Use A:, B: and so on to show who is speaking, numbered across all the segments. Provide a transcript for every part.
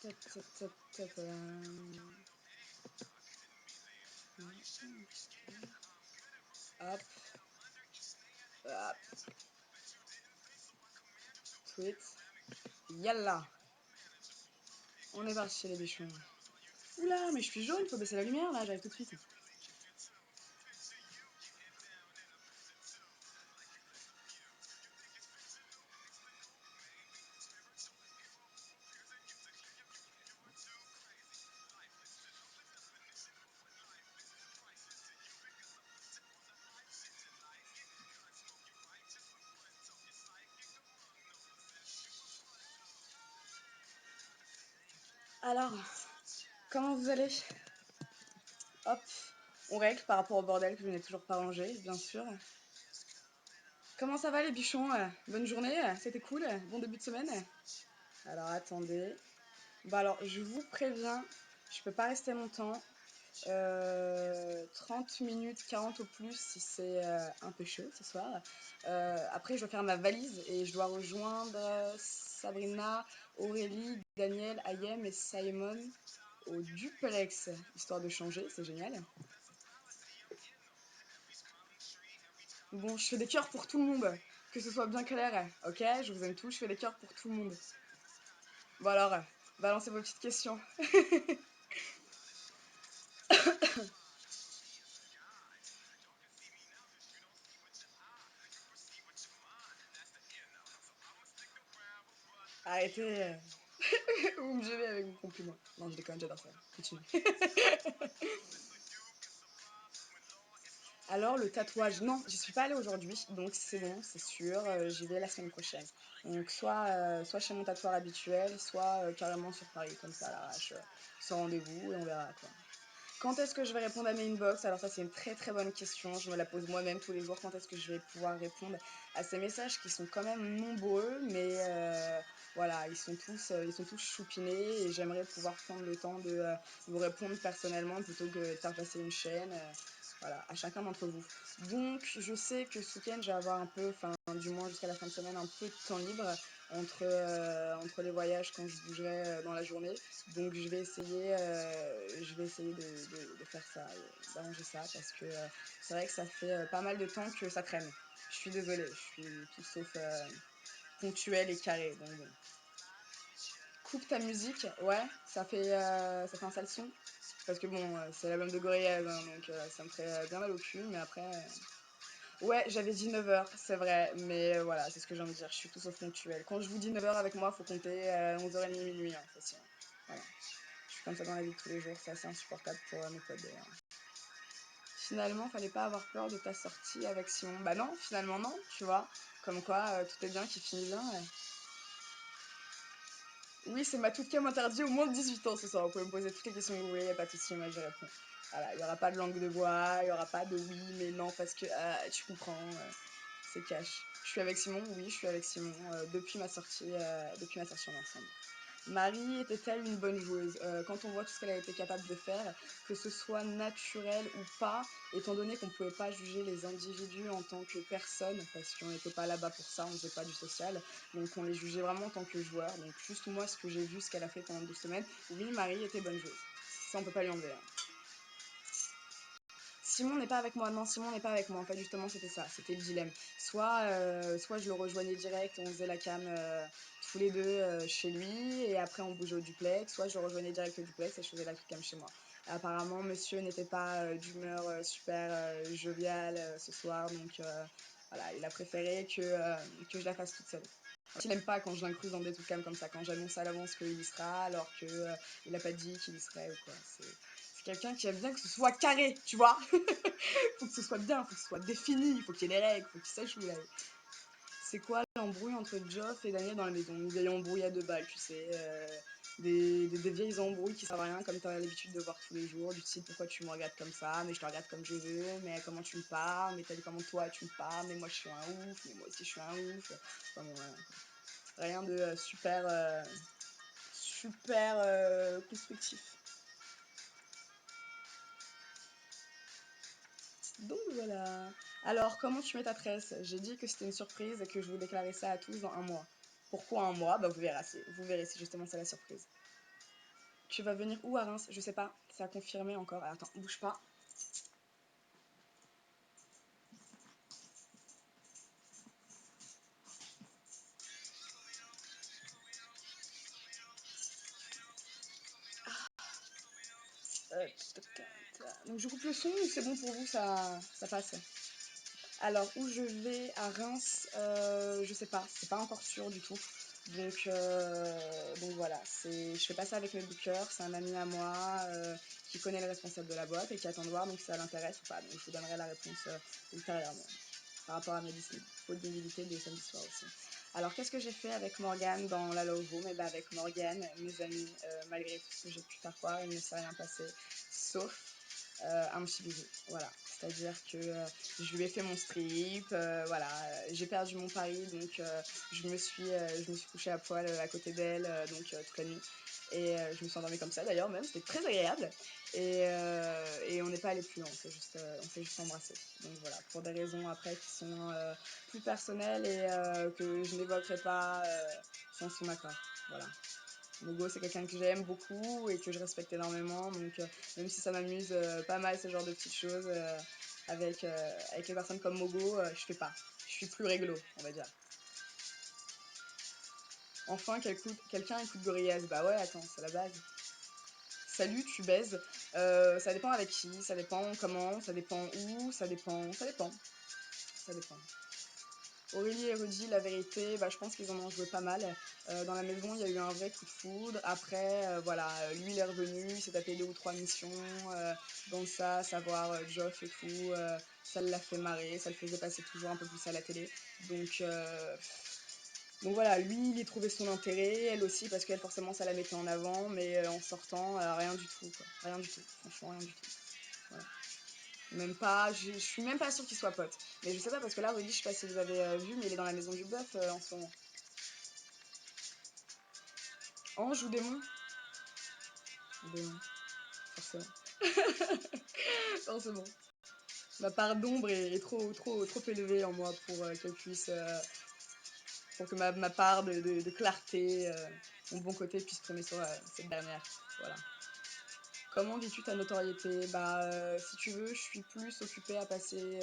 A: Tap, tap, tap, tap, Hop, hop, tweet. Yalla. On est parti chez les bichons. Oula, mais je suis jaune, faut baisser la lumière là, j'arrive tout de suite. Alors, comment vous allez? Hop, on règle par rapport au bordel que je n'ai toujours pas rangé, bien sûr. Comment ça va les bichons? Bonne journée? C'était cool? Bon début de semaine? Alors attendez. Bah alors, je vous préviens, je peux pas rester longtemps. 30 minutes, 40 au plus si c'est un peu chaud ce soir. Après, je dois faire ma valise et je dois rejoindre Sabrina, Aurélie, Daniel, Ayem et Simon au duplex, histoire de changer, c'est génial. Bon, je fais des cœurs pour tout le monde, que ce soit bien clair, ok? Je vous aime tous, je fais des cœurs pour tout le monde. Bon alors, balancez vos petites questions. Arrêtez, vous me gênez avec vos compliments. Non, je déconne, j'adore ça. Continue. Alors, le tatouage, non, j'y suis pas allée aujourd'hui, donc c'est bon, c'est sûr, j'y vais la semaine prochaine. Donc, soit chez mon tatoueur habituel, soit carrément sur Paris, comme ça, à l'arrache, sans rendez-vous, et on verra quoi. Quand est-ce que je vais répondre à mes inbox? Alors ça c'est une très très bonne question, je me la pose moi-même tous les jours. Quand est-ce que je vais pouvoir répondre à ces messages qui sont quand même nombreux, mais voilà, ils sont tous choupinés et j'aimerais pouvoir prendre le temps de vous répondre personnellement plutôt que de faire passer une chaîne. Voilà, à chacun d'entre vous. Donc je sais que ce week-end je vais avoir un peu, enfin du moins jusqu'à la fin de semaine, un peu de temps libre entre les voyages quand je bougerai dans la journée. Donc je vais essayer de faire ça, d'arranger ça, parce que c'est vrai que ça fait pas mal de temps que ça traîne. Je suis désolée, je suis tout sauf ponctuelle et carrée. Donc bon. Coupe ta musique, ouais, ça fait un sale son. Parce que bon, c'est l'album de Gorillaz, hein, donc ça me ferait bien mal au cul, mais après... Ouais, j'avais dit 9h, c'est vrai, mais voilà, c'est ce que je viens de dire, je suis tout sauf ponctuelle. Quand je vous dis 9h avec moi, faut compter 11h30 minuit, hein, facile. Voilà. Je suis comme ça dans la vie de tous les jours, c'est assez insupportable pour mes potes d'ailleurs. Finalement, fallait pas avoir peur de ta sortie avec Simon. Bah non, finalement non, tu vois. Comme quoi, tout est bien qui finit bien. Oui, c'est ma toute cam interdit au moins de 18 ans ce soir. Vous pouvez me poser toutes les questions que vous voulez, y a pas de souci, moi j'y réponds. Voilà, il y aura pas de langue de bois, il y aura pas de oui, mais non, parce que tu comprends, c'est cash. Je suis avec Simon, oui, je suis avec Simon depuis ma sortie en ensemble. Marie était-elle une bonne joueuse? Quand on voit tout ce qu'elle a été capable de faire, que ce soit naturel ou pas, étant donné qu'on ne pouvait pas juger les individus en tant que personnes, parce qu'on n'était pas là-bas pour ça, on ne faisait pas du social, donc on les jugeait vraiment en tant que joueurs. Donc juste moi, ce que j'ai vu, ce qu'elle a fait pendant 12 semaines, oui, Marie était bonne joueuse. Ça, on peut pas lui enlever, hein. Simon n'est pas avec moi, non, Simon n'est pas avec moi. En fait, justement, c'était ça, c'était le dilemme. Soit je le rejoignais direct, on faisait la cam tous les deux chez lui, et après on bougeait au duplex, soit je le rejoignais direct au duplex et je faisais la cam chez moi. Apparemment, monsieur n'était pas d'humeur super joviale ce soir, donc voilà, il a préféré que je la fasse toute seule. Il n'aime pas quand je l'incruse dans des trucs comme ça, quand j'annonce à l'avance qu'il y sera, alors que il n'a pas dit qu'il y serait ou quoi. C'est quelqu'un qui aime bien que ce soit carré, tu vois. Faut que ce soit bien, faut que ce soit défini, il faut qu'il y ait des règles, faut qu'il sache où il est. C'est quoi l'embrouille entre Geoff et Daniel dans la maison? Une vieille embrouille à 2 balles, tu sais. Des vieilles embrouilles qui servent à rien, comme tu as l'habitude de voir tous les jours. Du type, pourquoi tu me regardes comme ça? Mais je te regarde comme je veux. Mais comment tu me parles? Mais t'as dit comment toi tu me parles? Mais moi je suis un ouf. Mais moi aussi je suis un ouf. Enfin bon, rien de super constructif. Donc voilà. Alors, comment tu mets ta tresse? J'ai dit que c'était une surprise et que je vous déclarais ça à tous dans un mois. Pourquoi un mois? Bah vous verrez si justement c'est la surprise. Tu vas venir où à Reims? Je sais pas, c'est à confirmer encore. Attends, bouge pas. Donc je coupe le son ou c'est bon pour vous, ça passe? Alors, où je vais à Reims, je sais pas, c'est pas encore sûr du tout. Donc voilà, je fais pas ça avec mes bookers, c'est un ami à moi qui connaît le responsable de la boîte et qui attend de voir donc si ça l'intéresse ou pas. Donc je vous donnerai la réponse ultérieurement par rapport à mes disponibilités de samedi soir aussi. Alors, qu'est-ce que j'ai fait avec Morgane dans la Love Room? Et ben avec Morgane, mes amis, malgré tout ce que j'ai pu faire croire, il ne s'est rien passé, sauf un petit bisou. Voilà, c'est-à-dire que je lui ai fait mon strip, voilà, j'ai perdu mon pari, donc je me suis couchée à poil à côté d'elle, donc toute la nuit. Et je me suis endormie comme ça d'ailleurs, même, c'était très agréable. Et on n'est pas allé plus loin, on s'est juste embrassé. Donc voilà, pour des raisons après qui sont plus personnelles et que je n'évoquerai pas sans son accord. Voilà. Mogo, c'est quelqu'un que j'aime beaucoup et que je respecte énormément. Donc, même si ça m'amuse pas mal ce genre de petites choses, avec les personnes comme Mogo, je fais pas. Je suis plus réglo, on va dire. Enfin, quelqu'un écoute Gorillaz. Bah ouais, attends, c'est la base. Salut, tu baises. Ça dépend avec qui, ça dépend comment, ça dépend où, ça dépend. Aurélie et Rudy, la vérité, bah, je pense qu'ils en ont joué pas mal. Dans la maison, il y a eu un vrai coup de foudre. Après, voilà, lui, il est revenu, il s'est tapé 2 ou 3 missions, dans ça, savoir Geoff et tout. Ça l'a fait marrer, ça le faisait passer toujours un peu plus à la télé. Donc, euh, donc voilà, lui, il y trouvait son intérêt, elle aussi, parce qu'elle, forcément, ça la mettait en avant, mais en sortant, rien du tout, quoi. Rien du tout, franchement, rien du tout. Voilà. Même pas, je suis même pas sûre qu'ils soient potes. Mais je sais pas parce que là, Rudy, je sais pas si vous avez vu, mais il est dans la maison du bœuf en ce moment. Ange ou démon? Démon, forcément. Forcément. Ma part d'ombre est trop élevée en moi pour qu'elle puisse, pour que ma part de clarté, mon bon côté puisse primer sur cette dernière. Voilà. Comment vis-tu ta notoriété? Bah, si tu veux, je suis plus occupée à passer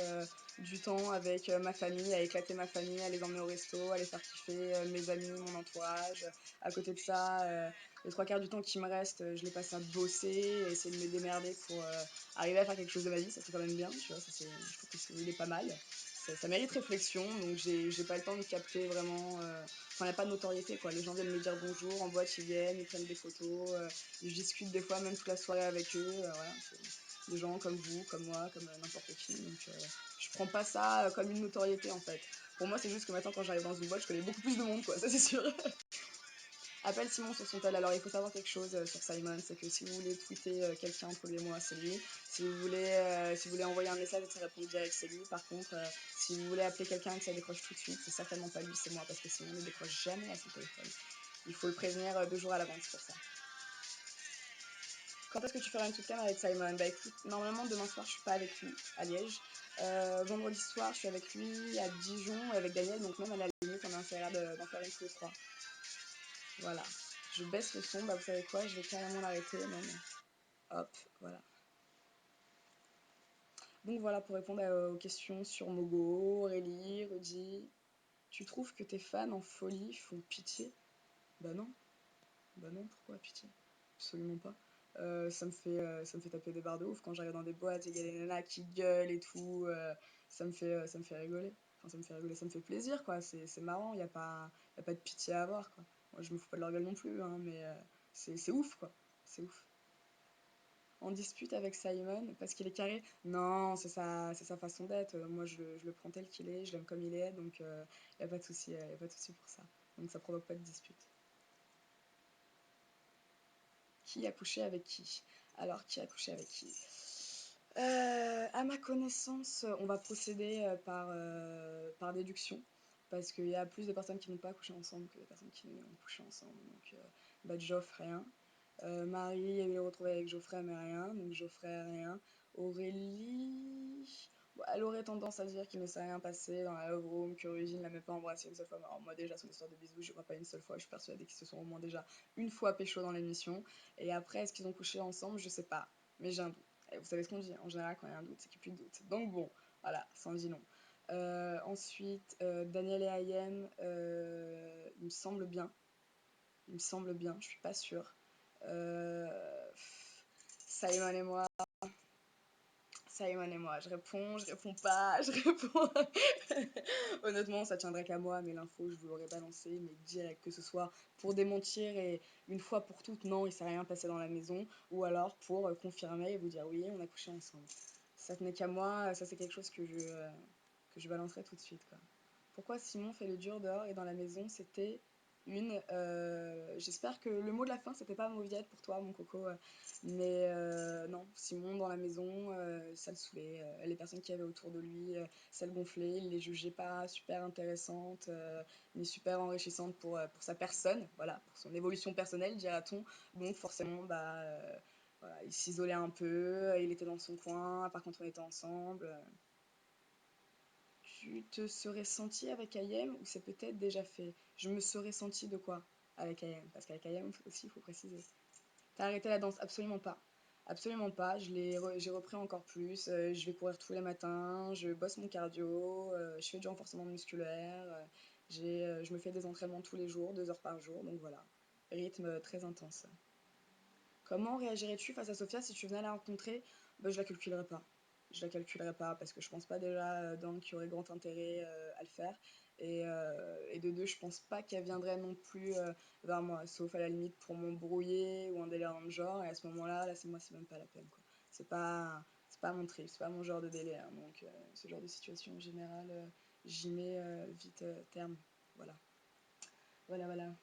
A: du temps avec ma famille, à éclater ma famille, à les emmener au resto, à les faire kiffer, mes amis, mon entourage. À côté de ça, les 3 quarts du temps qui me reste, je les passe à bosser, et essayer de me démerder pour arriver à faire quelque chose de ma vie. Ça serait quand même bien, tu vois. Je trouve que il est pas mal. Ça mérite réflexion, donc j'ai pas le temps de capter vraiment. Enfin, il n'y a pas de notoriété, quoi. Les gens viennent me dire bonjour, en boîte, ils viennent, ils prennent des photos. Je discute des fois même toute la soirée avec eux. Voilà, c'est des gens comme vous, comme moi, comme n'importe qui. Donc je prends pas ça comme une notoriété en fait. Pour moi, c'est juste que maintenant, quand j'arrive dans une boîte, je connais beaucoup plus de monde, quoi. Ça, c'est sûr. Appelle Simon sur son tel. Alors, il faut savoir quelque chose sur Simon, c'est que si vous voulez tweeter quelqu'un entre lui et moi, c'est lui. Si vous voulez envoyer un message et que ça répond direct, c'est lui. Par contre, si vous voulez appeler quelqu'un et que ça décroche tout de suite, c'est certainement pas lui, c'est moi, parce que Simon ne décroche jamais à son téléphone. Il faut le prévenir 2 jours à l'avance pour ça. Quand est-ce que tu feras une petite avec Simon? Bah écoute, normalement demain soir je suis pas avec lui à Liège. Vendredi soir je suis avec lui à Dijon avec Daniel, donc même à la limite on a essaiera d'en faire une tous les trois. Voilà. Je baisse le son, bah vous savez quoi, je vais carrément l'arrêter même. Hop, voilà. Donc voilà pour répondre aux questions sur Mogo, Aurélie, Rudy. Tu trouves que tes fans en folie font pitié? Bah non. Bah non, pourquoi pitié? Absolument pas. Ça me fait taper des barres de ouf quand j'arrive dans des boîtes et il y a des nanas qui gueulent et tout. Ça me fait rigoler. Enfin, ça me fait rigoler, ça me fait plaisir, quoi. C'est marrant, y a pas de pitié à avoir, quoi. Moi, je me fous pas de leur gueule non plus, hein, mais c'est ouf, quoi. C'est ouf. En dispute avec Simon parce qu'il est carré? Non, c'est sa façon d'être. Moi, je le prends tel qu'il est, je l'aime comme il est, donc y a pas de souci, y a pas de souci pour ça. Donc ça provoque pas de dispute. Qui a couché avec qui? Alors, qui a couché avec qui? À ma connaissance, on va procéder par déduction, parce qu'il y a plus de personnes qui n'ont pas couché ensemble que de personnes qui ont couché ensemble. Donc, bah, Geoff, rien. Marie a eu les retrouvailles avec Geoffrey, mais rien. Donc, Geoffrey, rien. Aurélie, Elle aurait tendance à dire qu'il ne s'est rien passé dans la love room, que Régine l'a même pas embrassé une seule fois. Mais alors moi déjà, son histoire de bisous, je crois pas une seule fois. Je suis persuadée qu'ils se sont au moins déjà une fois pécho dans l'émission. Et après, est-ce qu'ils ont couché ensemble? Je sais pas. Mais j'ai un doute. Et vous savez ce qu'on dit, en général, quand il y a un doute, c'est qu'il n'y a plus de doute. Donc bon, voilà, sans dit non. Ensuite, Daniel et Ayem, il me semble bien. Il me semble bien, je suis pas sûre. Euh, Simon et moi, je réponds pas, je réponds. Honnêtement, ça tiendrait qu'à moi, mais l'info, je vous l'aurais balancé, mais direct, que ce soit pour démentir et une fois pour toutes, non, il s'est rien passé dans la maison, ou alors pour confirmer et vous dire oui, on a couché ensemble. Ça tenait qu'à moi, ça c'est quelque chose que je balancerai tout de suite, quoi. Pourquoi Simon fait le dur dehors et dans la maison, c'était une. J'espère que le mot de la fin, c'était pas mauviette pour toi, mon coco. Mais non, Simon dans la maison, ça le saoulait. Les personnes qui avaient autour de lui, ça le gonflait. Il les jugeait pas super intéressantes, ni super enrichissantes pour sa personne, voilà, pour son évolution personnelle, dira-t-on. Donc forcément, bah. Voilà, il s'isolait un peu, il était dans son coin, par contre on était ensemble. Tu te serais senti avec Ayem ou c'est peut-être déjà fait? Je me serais senti de quoi avec Ayem? Parce qu'avec Ayem aussi, il faut préciser. T'as arrêté la danse? Absolument pas. Absolument pas. J'ai repris encore plus. Je vais courir tous les matins. Je bosse mon cardio. Je fais du renforcement musculaire. Je me fais des entraînements tous les jours, 2 heures par jour. Donc voilà. Rythme très intense. Comment réagirais-tu face à Sophia si tu venais à la rencontrer? Ben, je la calculerais pas. Je la calculerais pas parce que je pense pas déjà d'un qu'il y aurait grand intérêt à le faire. Et de deux, je pense pas qu'elle viendrait non plus vers moi, sauf à la limite pour m'embrouiller ou un délire dans le genre. Et à ce moment-là, là, c'est même pas la peine, quoi. C'est pas mon trip, c'est pas mon genre de délire. Donc, ce genre de situation en général, j'y mets vite terme. Voilà. Voilà, voilà.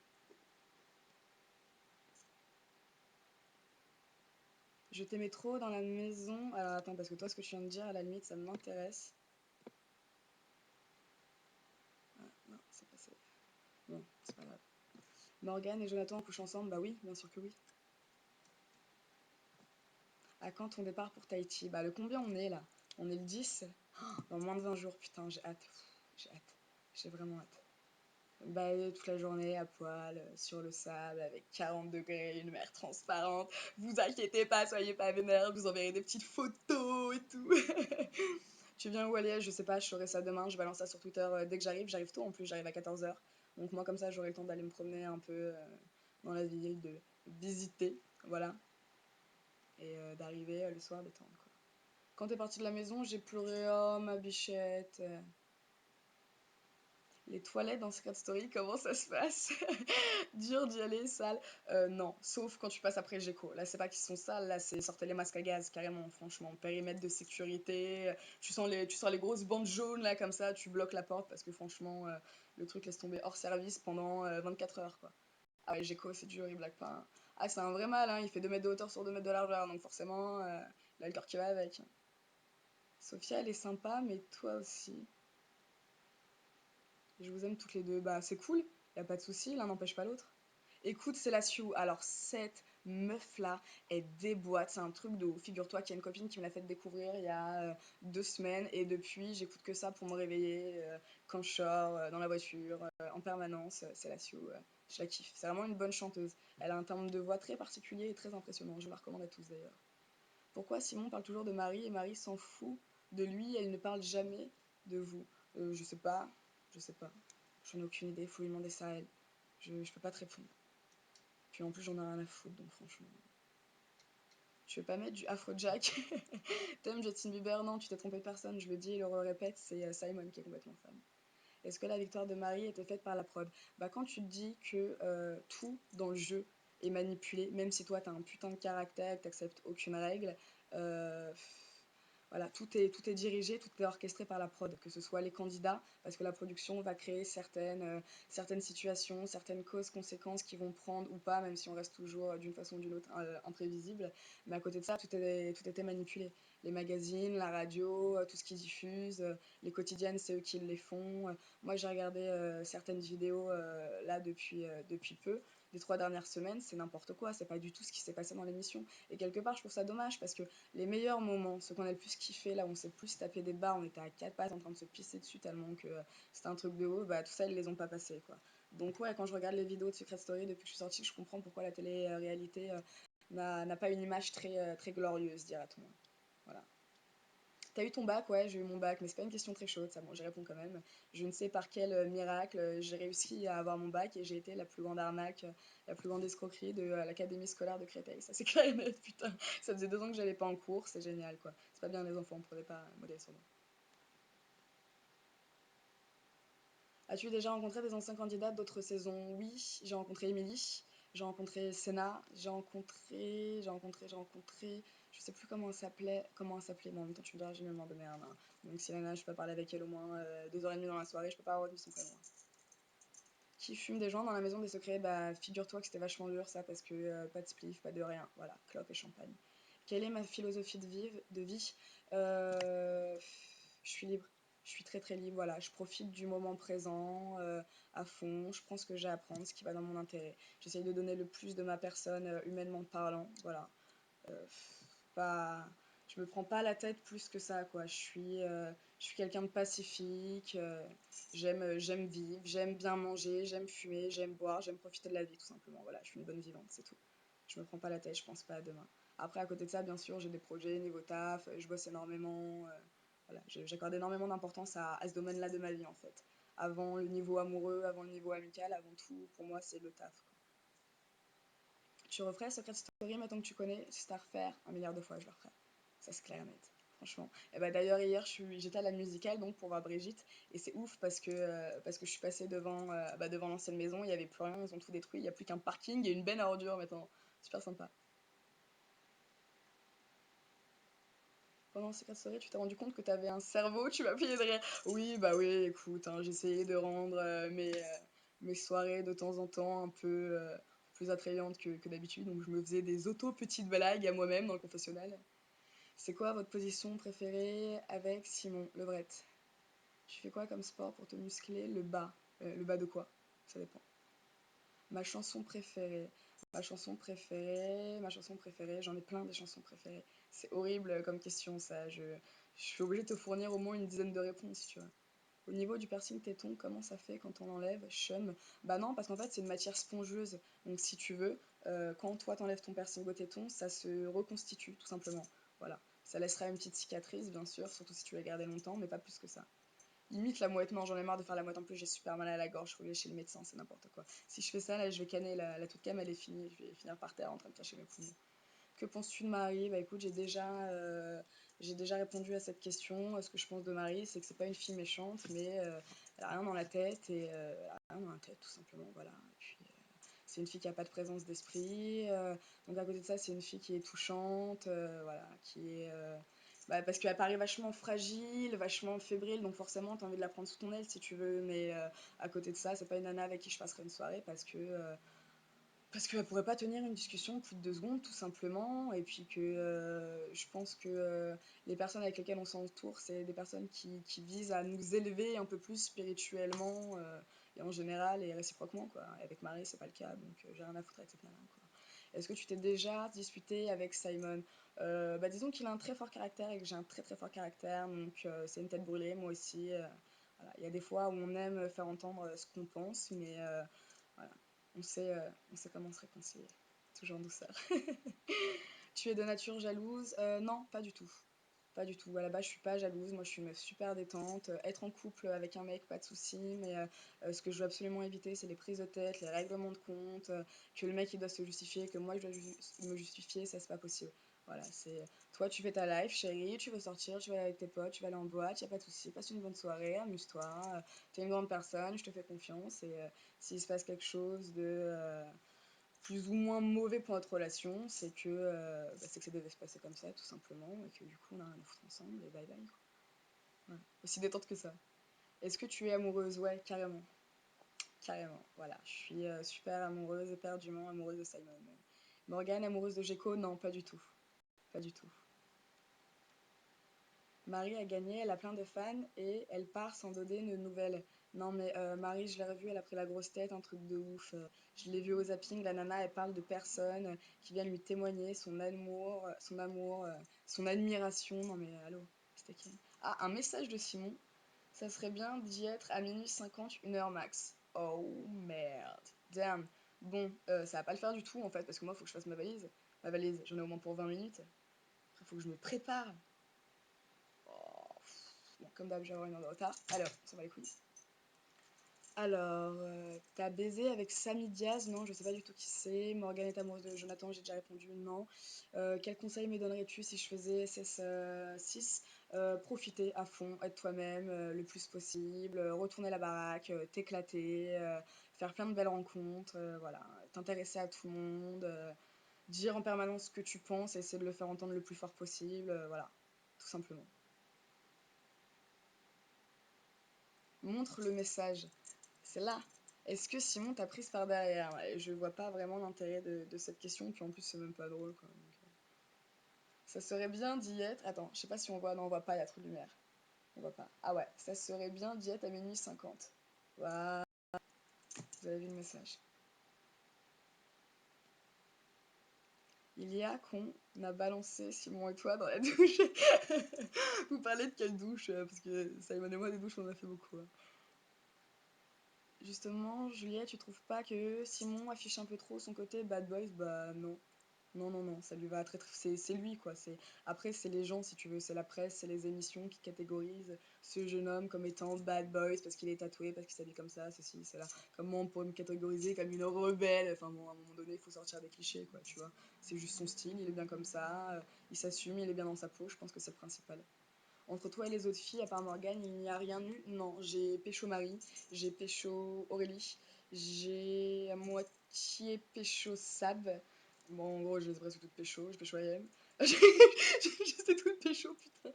A: Je t'aimais trop dans la maison. Alors attends, parce que toi, ce que tu viens de dire, à la limite, ça m'intéresse. Ah, non, c'est pas ça. Bon, c'est pas grave. Morgane et Jonathan couchent ensemble? Bah oui, bien sûr que oui. À quand ton départ pour Tahiti? Bah le combien on est là? On est le 10? Dans moins de 20 jours, putain, j'ai hâte. J'ai hâte. J'ai vraiment hâte. Balader toute la journée à poil, sur le sable, avec 40 degrés, une mer transparente. Vous inquiétez pas, soyez pas vénère, je vous enverrai des petites photos et tout. Tu viens où aller? Je sais pas, je ferai ça demain, je balance ça sur Twitter dès que j'arrive. J'arrive tôt en plus, j'arrive à 14 h. Donc moi comme ça j'aurai le temps d'aller me promener un peu dans la ville, de visiter, voilà. Et d'arriver le soir détendre quoi. Quand t'es partie de la maison, j'ai pleuré, oh ma bichette. Les toilettes dans Secret Story, comment ça se passe? Dur d'y aller, sale. Non, sauf quand tu passes après le Géco. Là, c'est pas qu'ils sont sales, là, c'est sortez les masques à gaz, carrément, franchement. Périmètre de sécurité. Tu sens les grosses bandes jaunes, là, comme ça, tu bloques la porte parce que franchement, le truc laisse tomber hors service pendant 24 heures, quoi. Ah ouais, Géco, c'est dur, il blague pas, hein. Ah, c'est un vrai mal, hein, il fait 2 mètres de hauteur sur 2 mètres de largeur, donc forcément, il a le corps qui va avec. Sophia, elle est sympa, mais toi aussi. Je vous aime toutes les deux. Bah, c'est cool, y a pas de souci, l'un n'empêche pas l'autre. Écoute, c'est la Sioux. Alors, cette meuf-là, elle déboîte. C'est un truc de ouf. Figure-toi qu'il y a une copine qui me l'a fait découvrir il y a 2 semaines. Et depuis, j'écoute que ça pour me réveiller quand je sors, dans la voiture, en permanence. C'est la Sioux. Je la kiffe. C'est vraiment une bonne chanteuse. Elle a un timbre de voix très particulier et très impressionnant. Je vous la recommande à tous d'ailleurs. Pourquoi Simon parle toujours de Marie et Marie s'en fout de lui? Elle ne parle jamais de vous. Je sais pas. Je sais pas. J'en ai aucune idée. Faut lui demander ça à elle. Je peux pas te répondre. Puis en plus, j'en ai rien à foutre, donc franchement. Tu veux pas mettre du Afrojack? T'aimes Justin Bieber? Non, tu t'es trompé de personne, je le dis et le répète, c'est Simon qui est complètement fan. Est-ce que la victoire de Marie était faite par la prod? Bah, quand tu te dis que tout dans le jeu est manipulé, même si toi t'as un putain de caractère et que t'acceptes aucune règle, euh, voilà, tout est dirigé, tout est orchestré par la prod, que ce soit les candidats, parce que la production va créer certaines situations, certaines causes-conséquences qui vont prendre ou pas, même si on reste toujours d'une façon ou d'une autre imprévisible. Mais à côté de ça, tout était manipulé. Les magazines, la radio, tout ce qu'ils diffusent, les quotidiennes, c'est eux qui les font. Moi, j'ai regardé certaines vidéos là depuis peu. des 3 dernières semaines, c'est n'importe quoi, c'est pas du tout ce qui s'est passé dans l'émission. Et quelque part, je trouve ça dommage parce que les meilleurs moments, ceux qu'on a le plus kiffé, là où on s'est le plus tapé des barres, on était à quatre pattes en train de se pisser dessus tellement que c'était un truc de haut, bah tout ça, ils les ont pas passés, quoi. Donc ouais, quand je regarde les vidéos de Secret Story depuis que je suis sortie, je comprends pourquoi la télé-réalité n'a pas une image très glorieuse, dirait-on. Voilà. T'as eu ton bac? Ouais, j'ai eu mon bac, mais c'est pas une question très chaude, ça, bon, j'y réponds quand même. Je ne sais par quel miracle j'ai réussi à avoir mon bac et j'ai été la plus grande arnaque, la plus grande escroquerie de l'académie scolaire de Créteil. Ça, c'est clair et net, putain. Ça faisait 2 ans que j'allais pas en cours, c'est génial, quoi. C'est pas bien les enfants, on prenait pas modèle sur nous. As-tu déjà rencontré des anciens candidats d'autres saisons? Oui, j'ai rencontré Émilie, j'ai rencontré Senna, j'ai rencontré, je sais plus comment elle s'appelait, bon en même temps tu me diras, j'ai une mémoire de merde, hein. Donc si Lana, je peux parler avec elle au moins 2 heures et demie dans la soirée, je peux pas avoir retenu son prénom, hein. Qui fume des gens dans la maison des secrets? Bah figure-toi que c'était vachement dur ça, parce que pas de spliff, pas de rien, voilà, clope et champagne. Quelle est ma philosophie de vie? Euh, je suis libre. Je suis très très libre, voilà. Je profite du moment présent à fond. Je prends ce que j'ai à prendre, ce qui va dans mon intérêt. J'essaye de donner le plus de ma personne, humainement parlant, voilà. Euh, pas, je me prends pas la tête plus que ça, quoi. Je suis quelqu'un de pacifique. J'aime vivre, j'aime bien manger, j'aime fumer, j'aime boire, j'aime profiter de la vie, tout simplement. Voilà, je suis une bonne vivante, c'est tout. Je me prends pas la tête, je pense pas à demain. Après, à côté de ça, bien sûr, j'ai des projets niveau taf, je bosse énormément. Voilà, j'accorde énormément d'importance à ce domaine-là de ma vie, en fait. Avant le niveau amoureux, avant le niveau amical, avant tout, pour moi, c'est le taf, quoi. Tu referais Secret Story, maintenant que tu connais? Si c'était à refaire, 1 milliard de fois, je le referais. Ça, c'est clair et net. Franchement. Et bah, d'ailleurs, hier, j'étais à la musicale donc pour voir Brigitte. Et c'est ouf parce que je suis passée devant l'ancienne maison. Il n'y avait plus rien, ils ont tout détruit. Il n'y a plus qu'un parking et une benne à ordures maintenant. Super sympa. Pendant Secret Story, tu t'es rendu compte que tu avais un cerveau, tu m'as payé de rire. Oui, bah oui, écoute, hein, j'essayais de rendre mes soirées de temps en temps un peu plus attrayantes que d'habitude. Donc je me faisais des auto-petites blagues à moi-même dans le confessionnal. C'est quoi votre position préférée avec Simon Levrette? Tu fais quoi comme sport pour te muscler? Le bas. Le bas de quoi? Ça dépend. Ma chanson préférée. Ma chanson préférée, j'en ai plein des chansons préférées. C'est horrible comme question ça. Je suis obligée de te fournir au moins une dizaine de réponses, tu vois. Au niveau du piercing téton, comment ça fait quand on l'enlève? Chum. Bah non, parce qu'en fait c'est une matière spongieuse. Donc si tu veux, quand toi t'enlèves ton piercing au téton, ça se reconstitue tout simplement. Voilà. Ça laissera une petite cicatrice, bien sûr, surtout si tu l'as gardé longtemps, mais pas plus que ça. Limite la mouette, non, j'en ai marre de faire la mouette en plus, j'ai super mal à la gorge, faut aller chez le médecin, c'est n'importe quoi. Si je fais ça, là, je vais canner la toute cam, elle est finie, je vais finir par terre en train de cracher mes poumons. Que penses-tu de Marie? Bah écoute, j'ai déjà répondu à cette question. Ce que je pense de Marie, c'est que c'est pas une fille méchante, mais elle a rien dans la tête et elle a rien dans la tête, tout simplement, voilà. Et puis, c'est une fille qui a pas de présence d'esprit. Donc à côté de ça, c'est une fille qui est touchante, voilà, bah, parce qu'elle paraît vachement fragile, vachement fébrile, donc forcément, t'as envie de la prendre sous ton aile si tu veux, mais à côté de ça, c'est pas une nana avec qui je passerai une soirée parce qu'elle pourrait pas tenir une discussion plus de 2 secondes, tout simplement. Et puis que je pense que les personnes avec lesquelles on s'entoure, c'est des personnes qui visent à nous élever un peu plus spirituellement et en général et réciproquement, quoi. Et avec Marie, c'est pas le cas, donc j'ai rien à foutre avec cette nana, quoi. Est-ce que tu t'es déjà disputé avec Simon? Bah, disons qu'il a un très fort caractère et que j'ai un très très fort caractère, donc c'est une tête brûlée, moi aussi. Voilà. Il y a des fois où on aime faire entendre ce qu'on pense, mais voilà. On sait comment se réconcilier. Toujours en douceur. Tu es de nature jalouse? Non, pas du tout. Pas du tout. À la base, je suis pas jalouse. Moi, je suis une meuf super détente. Être en couple avec un mec, pas de souci. Mais ce que je veux absolument éviter, c'est les prises de tête, les règlements de compte, que le mec il doit se justifier, que moi je dois me justifier. Ça, c'est pas possible. Voilà, c'est toi, tu fais ta life, chérie. Tu veux sortir, tu vas aller avec tes potes, tu vas aller en boîte. Y a pas de souci. Passe une bonne soirée, amuse-toi. T'es une grande personne, je te fais confiance. Et s'il se passe quelque chose de plus ou moins mauvais pour notre relation, c'est que ça devait se passer comme ça, tout simplement, et que du coup, on a rien à foutre ensemble, et bye bye, quoi. Voilà. Aussi détente que ça. Est-ce que tu es amoureuse? Ouais, carrément. Carrément, voilà. Je suis super amoureuse, éperdument amoureuse de Simon. Morgane, amoureuse de Gecko? Non, pas du tout. Pas du tout. Marie a gagné, elle a plein de fans et elle part sans donner de nouvelles. Non mais Marie, je l'ai revue, elle a pris la grosse tête, un truc de ouf. Je l'ai vue au zapping, la nana, elle parle de personnes qui viennent lui témoigner son admiration. Non mais allô, c'était qui? Ah, un message de Simon. Ça serait bien d'y être à minuit 50, 1 heure max. Oh merde. Damn. Bon, ça va pas le faire du tout en fait, parce que moi, faut que je fasse ma valise. Ma valise, j'en ai au moins pour 20 minutes. Après, faut que je me prépare. Oh, bon, comme d'hab, je vais avoir 1 heure de retard. Alors, ça va les couilles. Alors, t'as baisé avec Samy Diaz? Non, je sais pas du tout qui c'est. Morgane est amoureuse de Jonathan, j'ai déjà répondu non. Quel conseil me donnerais-tu si je faisais SS6? Profiter à fond, être toi-même le plus possible, retourner la baraque, t'éclater, faire plein de belles rencontres, voilà, t'intéresser à tout le monde, dire en permanence ce que tu penses, essayer de le faire entendre le plus fort possible, voilà, tout simplement. Montre le message. C'est là. Est-ce que Simon t'a prise par derrière? Ouais, je vois pas vraiment l'intérêt de cette question, puis en plus c'est même pas drôle quoi. Ça serait bien d'y être. Attends, je sais pas si on voit. Non, on voit pas, il y a trop de lumière. On voit pas. Ah ouais, ça serait bien d'y être à minuit 50. Voilà, vous avez vu le message. Il y a qu'on a balancé Simon et toi dans la douche. Vous parlez de quelle douche? Parce que Simon et moi, des douches, on en a fait beaucoup, hein. Justement, Juliette, tu trouves pas que Simon affiche un peu trop son côté bad boys? Bah non. Non, non, non, ça lui va très, très... C'est lui, quoi. Après, c'est les gens, si tu veux. C'est la presse, c'est les émissions qui catégorisent ce jeune homme comme étant bad boys parce qu'il est tatoué, parce qu'il s'habille comme ça, ceci, cela. Comme moi, on pourrait me catégoriser comme une rebelle. Enfin bon, à un moment donné, il faut sortir des clichés, quoi, tu vois. C'est juste son style, il est bien comme ça, il s'assume, il est bien dans sa peau. Je pense que c'est le principal. Entre toi et les autres filles, à part Morgane, il n'y a rien eu? Non, j'ai pécho Marie, j'ai pécho Aurélie, j'ai à moitié pécho Sab. Bon, en gros, je les ai presque toutes pécho, je pécho AM. J'étais toute pécho, putain.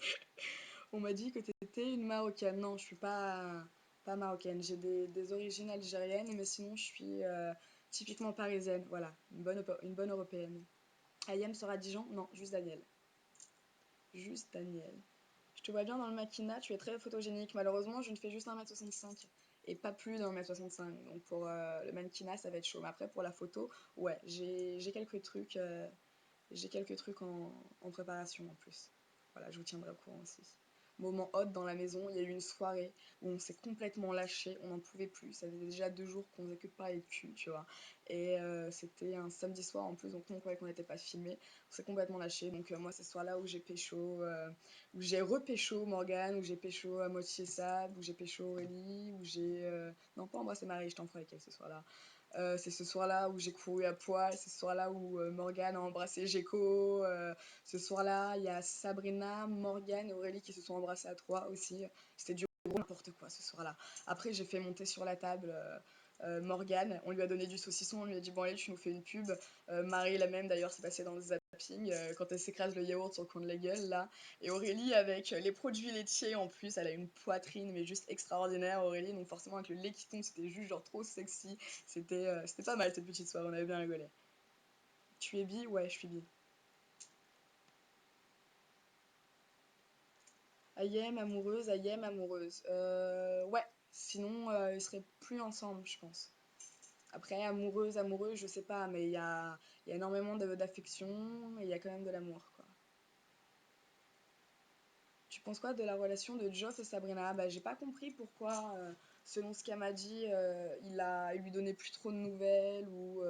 A: On m'a dit que t'étais une Marocaine. Non, je suis pas marocaine. J'ai des origines algériennes, mais sinon, je suis typiquement parisienne. Voilà, une bonne européenne. Ayem sera Dijon? Non, juste Daniel. Juste Daniel. Je te vois bien dans le maquina, tu es très photogénique. Malheureusement, je ne fais juste 1m65 et pas plus d'1m65. Donc pour le mannequinat, ça va être chaud. Mais après, pour la photo, ouais, j'ai quelques trucs en préparation en plus. Voilà, je vous tiendrai au courant aussi. Moment hot dans la maison, il y a eu une soirée où on s'est complètement lâché, on n'en pouvait plus. Ça faisait déjà 2 jours qu'on faisait que de parler de cul, tu vois. Et c'était un samedi soir en plus, donc nous on croyait qu'on n'était pas filmé. On s'est complètement lâché. Donc moi, c'est ce soir-là où j'ai pécho, où j'ai repécho Morgane, où j'ai pécho à moitié Sab, où j'ai pécho Aurélie, où j'ai. Non, pas embrassé Marie, je t'en ferai avec elle ce soir-là. C'est ce soir-là où j'ai couru à poil, c'est ce soir-là où Morgane a embrassé Gecko. Ce soir-là, il y a Sabrina, Morgane et Aurélie qui se sont embrassées à 3 aussi. C'était du gros n'importe quoi ce soir-là. Après, j'ai fait monter sur la table Morgane, on lui a donné du saucisson, on lui a dit bon allez, tu nous fais une pub. Marie, la même d'ailleurs, s'est passée dans le zapping quand elle s'écrase le yaourt sur le coin de la gueule là. Et Aurélie, avec les produits laitiers en plus, elle a une poitrine mais juste extraordinaire, Aurélie. Donc forcément, avec le lait qui tombe, c'était juste genre trop sexy. C'était pas mal cette petite soirée, on avait bien rigolé. Tu es bi? Ouais, je suis bi. Ayem, amoureuse, Ayem, amoureuse. Ouais, sinon ils seraient plus ensemble, je pense. Après, amoureuse, amoureux, je sais pas, mais il y a énormément d'affection et il y a quand même de l'amour, quoi. Tu penses quoi de la relation de Geoff et Sabrina? Bah, j'ai pas compris pourquoi, selon ce qu'elle m'a dit, il lui donnait plus trop de nouvelles ou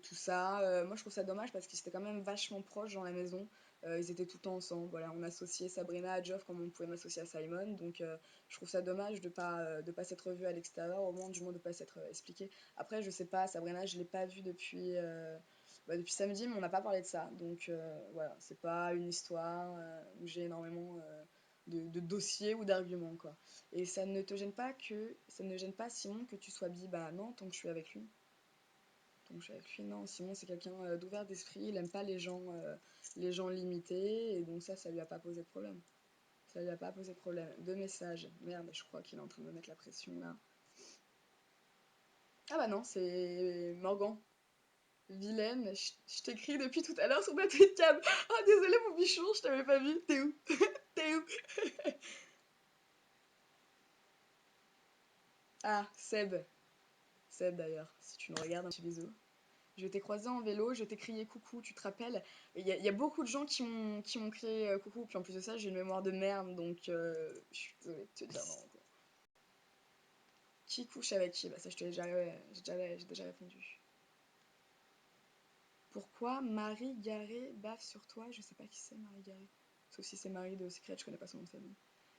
A: tout ça. Moi, je trouve ça dommage parce qu'ils étaient quand même vachement proches dans la maison. Ils étaient tout le temps ensemble. Voilà, on associait Sabrina à Geoff comme on pouvait m'associer à Simon. Donc, je trouve ça dommage de pas s'être revus à l'extérieur, au moins du moins de pas s'être expliqué. Après, je sais pas, Sabrina, je l'ai pas vue depuis samedi, mais on n'a pas parlé de ça. Donc voilà, c'est pas une histoire où j'ai énormément de dossiers ou d'arguments, quoi. Et ça ne gêne pas Simon que tu sois bi. Bah non, tant que je suis avec lui. Tant que je suis avec lui, non. Simon, c'est quelqu'un d'ouvert d'esprit, il aime pas les gens limités, et donc ça lui a pas posé de problème. Ça lui a pas posé de problème. Deux messages. Merde, je crois qu'il est en train de me mettre la pression là. Ah bah non, c'est Morgan. Vilaine, je t'écris depuis tout à l'heure sur ma webcam. Ah, désolé mon bichon, je t'avais pas vu, t'es où? T'es où? Ah, Seb. Seb d'ailleurs, si tu nous regardes, un petit bisou. Je t'ai croisé en vélo, je t'ai crié coucou, tu te rappelles? Il y a beaucoup de gens qui m'ont crié coucou, puis en plus de ça, j'ai une mémoire de merde, donc je suis désolée de te dire non, quoi. Qui couche avec qui? Bah ça, je te l'ai déjà, ouais, j'ai déjà répondu. Pourquoi Marie Garé baffe sur toi? Je sais pas qui c'est Marie Garé. Sauf si c'est Marie de Secret, je connais pas son nom de famille.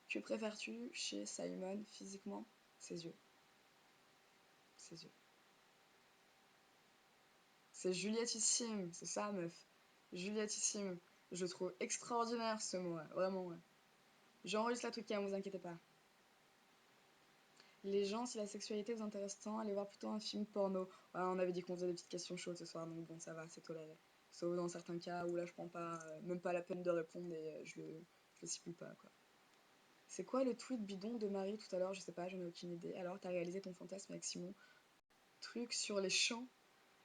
A: Que préfères-tu chez Simon physiquement? Ses yeux. Ses yeux. C'est Julietissime, c'est ça, meuf. Julietissime. Je trouve extraordinaire ce mot, ouais. Vraiment, ouais. J'enregistre la truc, hein, vous inquiétez pas. Les gens, si la sexualité vous intéresse tant, allez voir plutôt un film porno. Ouais, on avait dit qu'on faisait des petites questions chaudes ce soir, donc bon, ça va, c'est toléré. Sauf dans certains cas où là, je prends pas, même pas la peine de répondre et je le stipule pas, quoi. C'est quoi le tweet bidon de Marie tout à l'heure? Je sais pas, j'en ai aucune idée. Alors, t'as réalisé ton fantasme avec Simon? Truc sur les champs?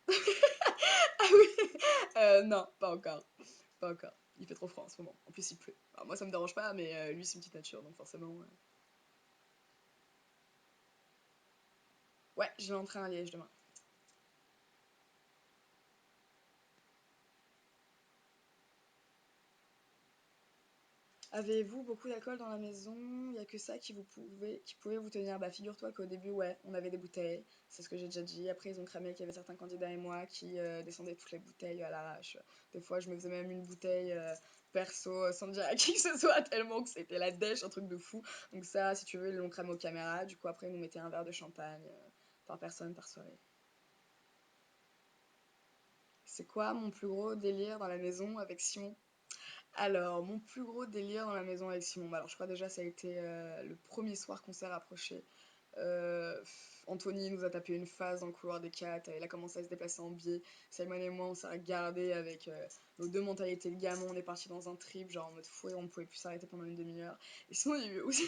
A: Ah oui! Non, pas encore. Pas encore. Il fait trop froid en ce moment. En plus, il pleut. Alors, moi, ça me dérange pas, mais lui, c'est une petite nature, donc forcément. Ouais, je vais entrer à Liège demain. Avez-vous beaucoup d'alcool dans la maison? Il n'y a que ça qui pouvait vous tenir. Bah, figure-toi qu'au début, ouais, on avait des bouteilles. C'est ce que j'ai déjà dit. Après, ils ont cramé qu'il y avait certains candidats et moi qui descendaient toutes les bouteilles à l'arrache. Des fois, je me faisais même une bouteille perso sans dire à qui que ce soit, tellement que c'était la dèche, un truc de fou. Donc, ça, si tu veux, ils l'ont cramé aux caméras. Du coup, après, ils nous mettaient un verre de champagne par personne par soirée. C'est quoi mon plus gros délire dans la maison avec Simon? Alors, mon plus gros délire dans la maison avec Simon, bah alors je crois déjà ça a été le premier soir qu'on s'est rapprochés. Anthony nous a tapé une phase dans le couloir des quatre, il a commencé à se déplacer en biais. Simon et moi, on s'est regardé avec nos deux mentalités de gamin, on est parti dans un trip, genre en mode fouet, on pouvait plus s'arrêter pendant une demi-heure. Et sinon, il y a eu aussi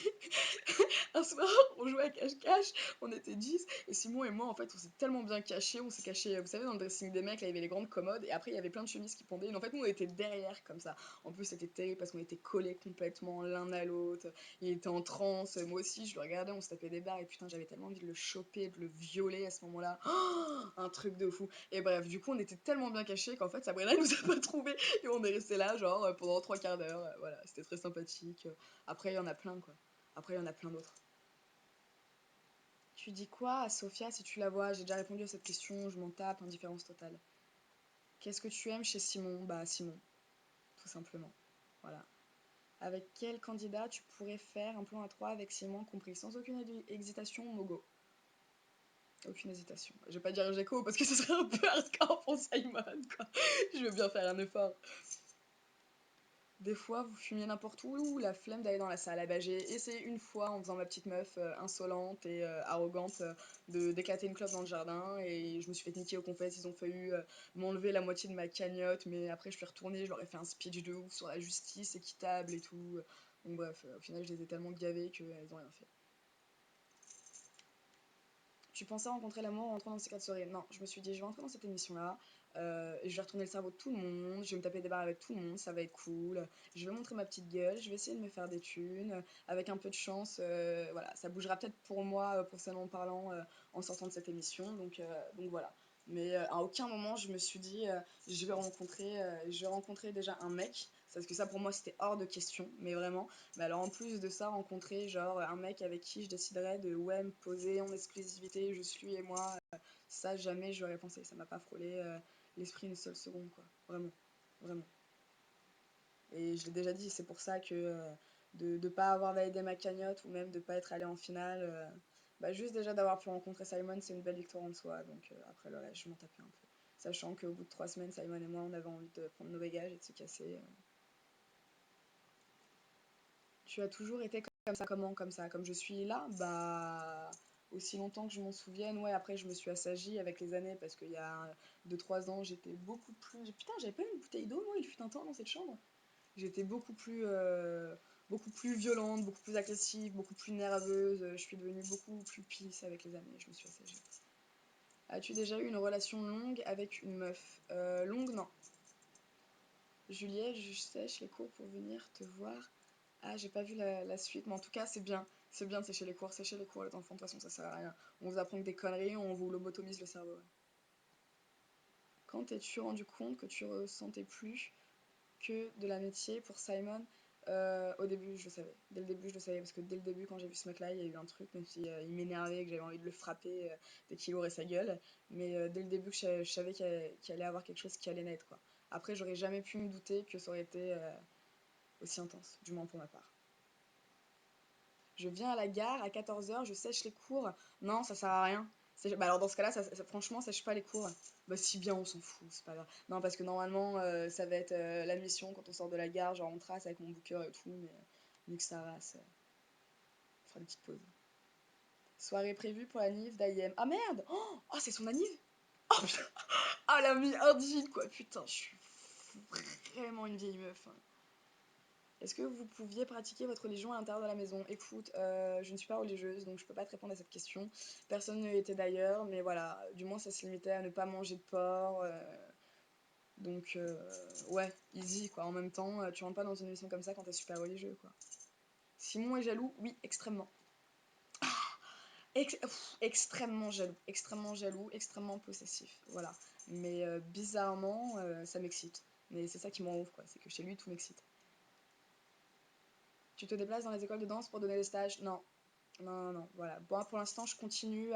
A: un soir, on jouait à cache-cache, on était 10 et Simon et moi, en fait, on s'est tellement bien cachés, on s'est cachés, vous savez, dans le dressing des mecs, là, il y avait les grandes commodes, et après, il y avait plein de chemises qui pendaient, et en fait, nous, on était derrière, comme ça. En plus, c'était terrible parce qu'on était collés complètement l'un à l'autre, il était en transe, moi aussi, je le regardais, on se tapait des barres, et putain, j'avais tellement envie de le choper, de le violer à ce moment-là. Oh, un truc de fou. Et bref, du coup, on était tellement bien cachés qu'en fait, Sabrina nous a pas trouvés, et on est resté là, genre, pendant trois quarts d'heure, voilà, c'était très sympathique. Après, il y en a plein, quoi. Après, il y en a plein d'autres. Tu dis quoi à Sophia si tu la vois? J'ai déjà répondu à cette question, je m'en tape, indifférence totale. Qu'est-ce que tu aimes chez Simon? Bah Simon, tout simplement. Voilà. Avec quel candidat tu pourrais faire un plan à trois avec Simon compris? Sans aucune hésitation, Mogo. Aucune hésitation. Je vais pas dire Gecko parce que ce serait un peu hardcore pour Simon, quoi. Je veux bien faire un effort. Des fois, vous fumiez n'importe où ou la flemme d'aller dans la salle. Ah bah, j'ai essayé une fois en faisant ma petite meuf insolente et arrogante de d'éclater une clope dans le jardin et je me suis fait niquer aux confesses. Ils ont failli m'enlever la moitié de ma cagnotte, mais après je suis retournée, je leur ai fait un speech de ouf sur la justice équitable et tout. Donc bref, au final, je les ai tellement gavés qu'elles ont rien fait. Tu pensais rencontrer l'amour en rentrant dans ces quatre soirées? Non, je me suis dit, je vais rentrer dans cette émission-là, et je vais retourner le cerveau de tout le monde, je vais me taper des barres avec tout le monde, ça va être cool, je vais montrer ma petite gueule, je vais essayer de me faire des thunes, avec un peu de chance, voilà, ça bougera peut-être pour moi, professionnellement parlant, en sortant de cette émission, donc voilà. Mais à aucun moment je me suis dit, je vais rencontrer déjà un mec, parce que ça pour moi c'était hors de question, mais vraiment. Mais alors en plus de ça, rencontrer genre un mec avec qui je déciderais de ouais me poser en exclusivité, juste lui et moi, ça jamais j'aurais pensé, ça m'a pas frôlé l'esprit une seule seconde quoi, vraiment, vraiment. Et je l'ai déjà dit, c'est pour ça que de ne pas avoir validé ma cagnotte ou même de pas être allé en finale, bah juste déjà d'avoir pu rencontrer Simon, c'est une belle victoire en soi, donc après le reste je m'en tapais un peu. Sachant qu'au bout de 3 semaines, Simon et moi on avait envie de prendre nos bagages et de se casser. Tu as toujours été comme ça, comment? Comme ça, comme je suis là? Bah, aussi longtemps que je m'en souvienne. Ouais, après, je me suis assagie avec les années parce qu'il y a 2 3 ans, j'étais beaucoup plus. Putain, j'avais pas une bouteille d'eau, moi, il fut un temps dans cette chambre. J'étais beaucoup plus violente, beaucoup plus agressive, beaucoup plus nerveuse. Je suis devenue beaucoup plus peace avec les années. Je me suis assagie. As-tu déjà eu une relation longue avec une meuf? Longue, non. Juliette, je sèche les cours pour venir te voir Ah, j'ai pas vu la suite, mais en tout cas, c'est bien. C'est bien de sécher les cours, les enfants, de toute façon, ça sert à rien. On vous apprend que des conneries, on vous lobotomise le cerveau. Ouais. Quand t'es-tu rendu compte que tu ressentais plus que de l'amitié pour Simon? Au début, je le savais. Dès le début, je le savais, parce que dès le début, quand j'ai vu ce mec-là, il y a eu un truc, même si il m'énervait, que j'avais envie de le frapper dès qu'il ouvrait sa gueule. Mais dès le début, je savais qu'il allait avoir quelque chose qui allait naître, quoi. Après, j'aurais jamais pu me douter que ça aurait été aussi intense, du moins pour ma part. Je viens à la gare à 14 h, je sèche les cours. Non, ça sert à rien. Bah alors dans ce cas-là, franchement, sèche pas les cours. Bah si bien, on s'en fout, c'est pas grave. Non, parce que normalement, ça va être la mission quand on sort de la gare, genre on trace avec mon booker et tout, mais nique sa race, on fera des petites pauses. Soirée prévue pour la Nive d'Ayem. Ah merde! Oh, c'est son anniv? Oh putain! Ah, la mis indigène quoi, putain, je suis vraiment une vieille meuf, hein. Est-ce que vous pouviez pratiquer votre religion à l'intérieur de la maison? Écoute, je ne suis pas religieuse, donc je peux pas te répondre à cette question. Personne ne l'était d'ailleurs, mais voilà, du moins ça se limitait à ne pas manger de porc. Donc, ouais, easy quoi. En même temps, tu rentres pas dans une émission comme ça quand t'es super religieux quoi. Simon est jaloux? Oui, extrêmement. Extrêmement jaloux, extrêmement possessif. Voilà. Mais bizarrement, ça m'excite. Mais c'est ça qui me rend ouf quoi, c'est que chez lui tout m'excite. Tu te déplaces dans les écoles de danse pour donner des stages? Non, non, non, voilà. Bon, pour l'instant, je continue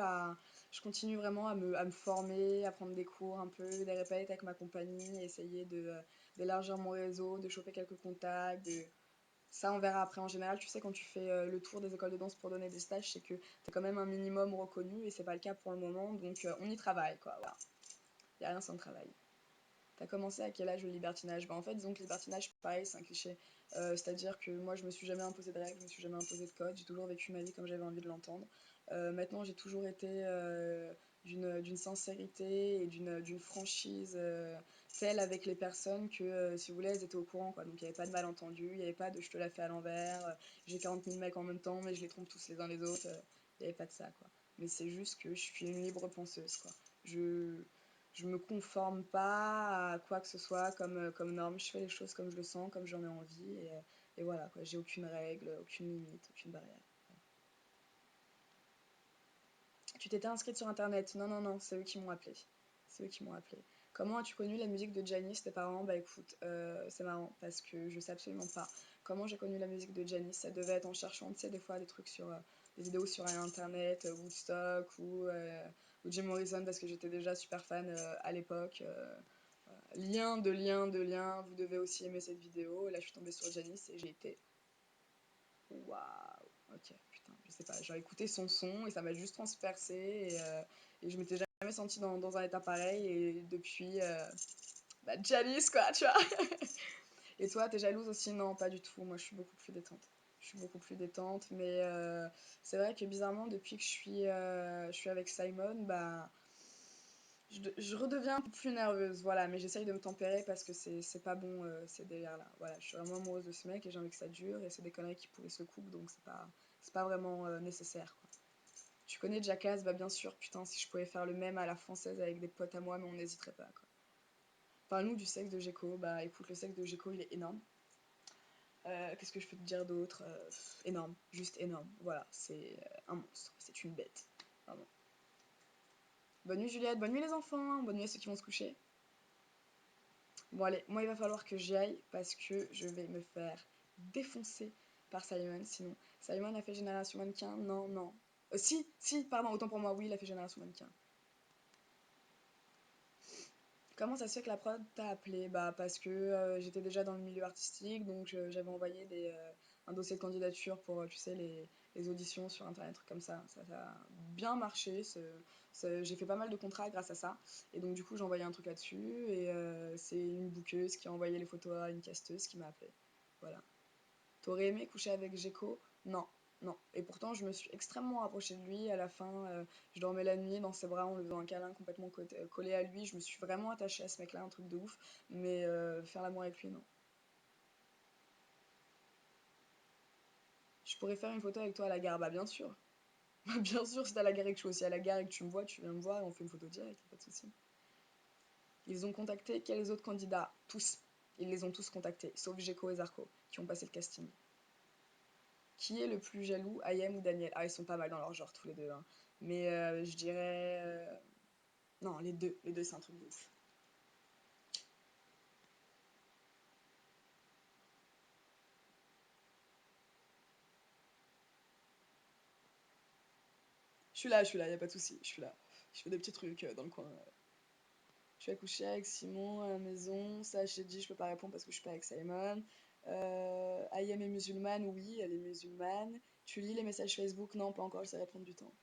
A: vraiment à me former, à prendre des cours un peu, des répètes avec ma compagnie, essayer d'élargir mon réseau, de choper quelques contacts. Ça, on verra après. En général, tu sais, quand tu fais le tour des écoles de danse pour donner des stages, c'est que tu es quand même un minimum reconnu et c'est pas le cas pour le moment. Donc, on y travaille, quoi. Voilà. Il n'y a rien sans le travail. T'as commencé à quel âge le libertinage? Bah en fait, disons que le libertinage, pareil, c'est un cliché. C'est-à-dire que moi, je me suis jamais imposé de règles, je me suis jamais imposé de code, j'ai toujours vécu ma vie comme j'avais envie de l'entendre. Maintenant, j'ai toujours été d'une sincérité et d'une franchise telle avec les personnes que, si vous voulez, elles étaient au courant, quoi. Donc, il n'y avait pas de malentendu, il n'y avait pas de je te la fais à l'envers, j'ai 40 000 mecs en même temps, mais je les trompe tous les uns les autres. Il n'y avait pas de ça, quoi. Mais c'est juste que je suis une libre penseuse, quoi. Je, je me conforme pas à quoi que ce soit comme norme. Je fais les choses comme je le sens, comme j'en ai envie. Et voilà, quoi. J'ai aucune règle, aucune limite, aucune barrière. Tu t'étais inscrite sur Internet? Non, non, non, c'est eux qui m'ont appelé. C'est eux qui m'ont appelé. Comment as-tu connu la musique de Janis, tes parents? Bah écoute, c'est marrant parce que je sais absolument pas comment j'ai connu la musique de Janis. Ça devait être en cherchant, tu sais, des fois des trucs sur des vidéos sur Internet, Woodstock ou Jim Morrison parce que j'étais déjà super fan à l'époque. Lien de lien, vous devez aussi aimer cette vidéo. Là, je suis tombée sur Janis et j'ai été waouh, ok, putain, je sais pas, j'ai écouté son son et ça m'a juste transpercé et je m'étais jamais sentie dans un état pareil et depuis, bah, Janice quoi, tu vois. Et toi, t'es jalouse aussi? Non, pas du tout, moi je suis beaucoup plus détente. Je suis beaucoup plus détente, mais c'est vrai que bizarrement, depuis que je suis avec Simon, bah, je redeviens un peu plus nerveuse, voilà, mais j'essaye de me tempérer parce que c'est pas bon ces délires-là. Voilà, je suis vraiment amoureuse de ce mec et j'ai envie que ça dure et c'est des conneries qui pourrissent le couple donc c'est pas vraiment nécessaire quoi. Tu connais Jackass? Bah bien sûr, putain, si je pouvais faire le même à la française avec des potes à moi, mais on n'hésiterait pas quoi. Parle-nous du sexe de Gecko. Bah écoute, le sexe de Gecko il est énorme. Qu'est-ce que je peux te dire d'autre? Énorme, juste énorme. Voilà, c'est un monstre, c'est une bête. Vraiment. Bonne nuit Juliette, bonne nuit les enfants, bonne nuit à ceux qui vont se coucher. Bon allez, moi il va falloir que j'y aille parce que je vais me faire défoncer par Simon sinon. Simon a fait Génération Mannequin? Non, non. Si, pardon, autant pour moi, oui, il a fait Génération Mannequin. Comment ça se fait que la prod t'a appelé? Bah parce que j'étais déjà dans le milieu artistique, donc j'avais envoyé un dossier de candidature pour, tu sais, les auditions sur internet, trucs comme ça. Ça a bien marché. J'ai fait pas mal de contrats grâce à ça. Et donc du coup j'ai envoyé un truc là-dessus et c'est une bookeuse qui a envoyé les photos à une casteuse qui m'a appelé. Voilà. T'aurais aimé coucher avec Gecko? Non, non. Et pourtant, je me suis extrêmement rapprochée de lui. À la fin, je dormais la nuit dans ses bras en lui faisant un câlin complètement collé à lui. Je me suis vraiment attachée à ce mec-là, un truc de ouf. Mais faire l'amour avec lui, non. Je pourrais faire une photo avec toi à la gare. Bah, bien sûr. Bien sûr, si t'es à la gare et que je suis aussi à la gare et que tu me vois, tu viens me voir et on fait une photo directe, y a pas de souci. Ils ont contacté quels autres candidats? Tous. Ils les ont tous contactés, sauf Gecko et Zarco, qui ont passé le casting. Qui est le plus jaloux, Ayem ou Daniel? Ah, ils sont pas mal dans leur genre, tous les deux, hein. Mais je dirais... Non, les deux. Les deux, c'est un truc de ouf. Je suis là, y a pas de souci. Je suis là. Je fais des petits trucs dans le coin. Je suis accouchée avec Simon à la maison. Ça, je t'ai dit, je peux pas répondre parce que je suis pas avec Simon. Ayem est musulmane, oui, elle est musulmane. Tu lis les messages Facebook? Non, pas encore, ça va prendre du temps.